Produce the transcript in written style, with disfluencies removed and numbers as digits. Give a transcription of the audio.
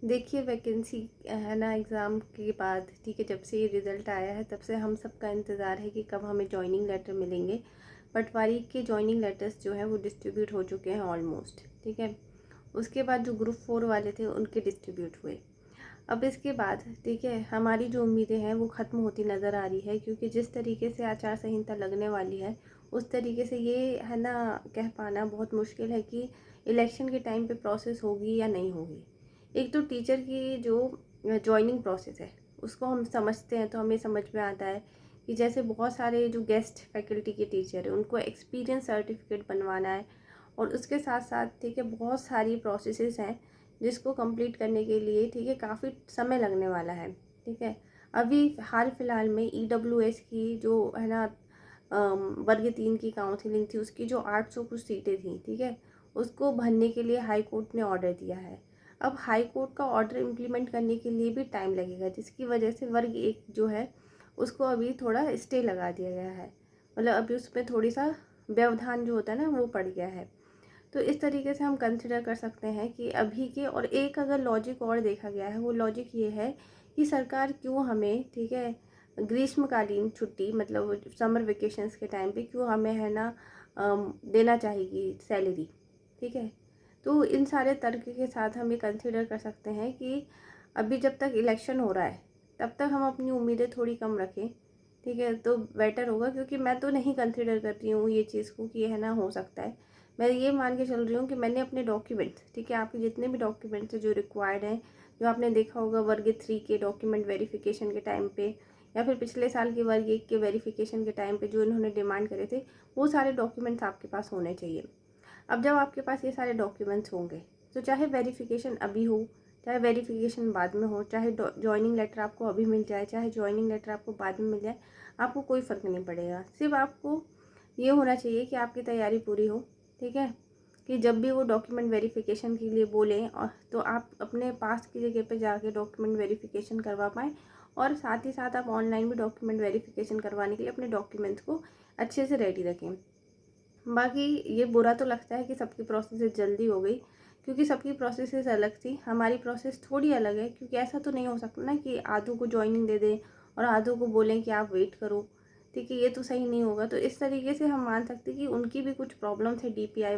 देखिए वैकेंसी है ना एग्ज़ाम के बाद, ठीक है, जब से ये रिज़ल्ट आया है तब से हम सबका इंतज़ार है कि कब हमें जॉइनिंग लेटर मिलेंगे। पटवारी के जॉइनिंग लेटर्स जो हैं वो डिस्ट्रीब्यूट हो चुके हैं ऑलमोस्ट, ठीक है। उसके बाद जो ग्रुप 4 वाले थे उनके डिस्ट्रीब्यूट हुए। अब इसके बाद ठीक है हमारी जो उम्मीदें हैं वो ख़त्म होती नज़र आ रही है, क्योंकि जिस तरीके से आचार संहिता लगने वाली है उस तरीके से ये है ना कह पाना बहुत मुश्किल है कि इलेक्शन के टाइम पे प्रोसेस होगी या नहीं होगी। एक तो टीचर की जो जॉइनिंग प्रोसेस है उसको हम समझते हैं तो हमें समझ में आता है कि जैसे बहुत सारे जो गेस्ट फैकल्टी के टीचर हैं उनको एक्सपीरियंस सर्टिफिकेट बनवाना है, और उसके साथ साथ ठीक है बहुत सारी प्रोसेसेस हैं जिसको कंप्लीट करने के लिए ठीक है काफ़ी समय लगने वाला है, ठीक है। अभी हाल फिलहाल में EWS की जो है ना वर्ग 3 की काउंसलिंग थी, उसकी जो 800 कुछ सीटें थी, ठीक है, उसको भरने के लिए हाई कोर्ट ने ऑर्डर दिया है। अब हाई कोर्ट का ऑर्डर इम्प्लीमेंट करने के लिए भी टाइम लगेगा, जिसकी वजह से वर्ग 1 जो है उसको अभी थोड़ा स्टे लगा दिया गया है। मतलब अभी उसमें थोड़ी सा व्यवधान जो होता है ना वो पड़ गया है। तो इस तरीके से हम कंसिडर कर सकते हैं कि अभी के, और एक अगर लॉजिक और देखा गया है वो लॉजिक ये है कि सरकार क्यों हमें ठीक है ग्रीष्मकालीन छुट्टी मतलब समर वेकेशंस के टाइम पे क्यों हमें है ना देना चाहेगी सैलरी, ठीक है। तो इन सारे तर्क के साथ हम ये कंसिडर कर सकते हैं कि अभी जब तक इलेक्शन हो रहा है तब तक हम अपनी उम्मीदें थोड़ी कम रखें, ठीक है, तो बेटर होगा। क्योंकि मैं तो नहीं कंसिडर करती हूँ ये चीज़ को कि है ना हो सकता है। मैं ये मान के चल रही हूँ कि मैंने अपने डॉक्यूमेंट्स, ठीक है, आपके जितने भी डॉक्यूमेंट्स हैं जो रिक्वायर्ड हैं, जो आपने देखा होगा वर्ग 3 के डॉक्यूमेंट वेरिफिकेशन के टाइम पे या फिर पिछले साल के वर्ग 1 के वेरिफिकेशन के टाइम पे जो इन्होंने डिमांड करे थे, वो सारे डॉक्यूमेंट्स आपके पास होने चाहिए। अब जब आपके पास ये सारे डॉक्यूमेंट्स होंगे तो चाहे वेरिफिकेशन अभी हो, चाहे वेरिफिकेशन बाद में हो, चाहे जॉइनिंग लेटर आपको अभी मिल जाए, चाहे जॉइनिंग लेटर आपको बाद में मिल जाए, आपको कोई फ़र्क नहीं पड़ेगा। सिर्फ आपको ये होना चाहिए कि आपकी तैयारी पूरी हो, ठीक है, कि जब भी वो डॉक्यूमेंट वेरिफिकेशन के लिए बोलें और तो आप अपने पास की जगह पे जाके डॉक्यूमेंट वेरिफिकेशन करवा पाएँ, और साथ ही साथ आप ऑनलाइन भी डॉक्यूमेंट वेरिफिकेशन करवाने के लिए अपने डॉक्यूमेंट्स को अच्छे से रेडी रखें। बाकी ये बुरा तो लगता है कि सबकी प्रोसेस जल्दी हो गई, क्योंकि सबकी प्रोसेस अलग थी, हमारी प्रोसेस थोड़ी अलग है। क्योंकि ऐसा तो नहीं हो सकता ना कि आधों को जॉइनिंग दे दें और आधों को बोलें कि आप वेट करो, ठीक है, ये तो सही नहीं होगा। तो इस तरीके से हम मान सकते हैं कि उनकी भी कुछ प्रॉब्लम थे DPI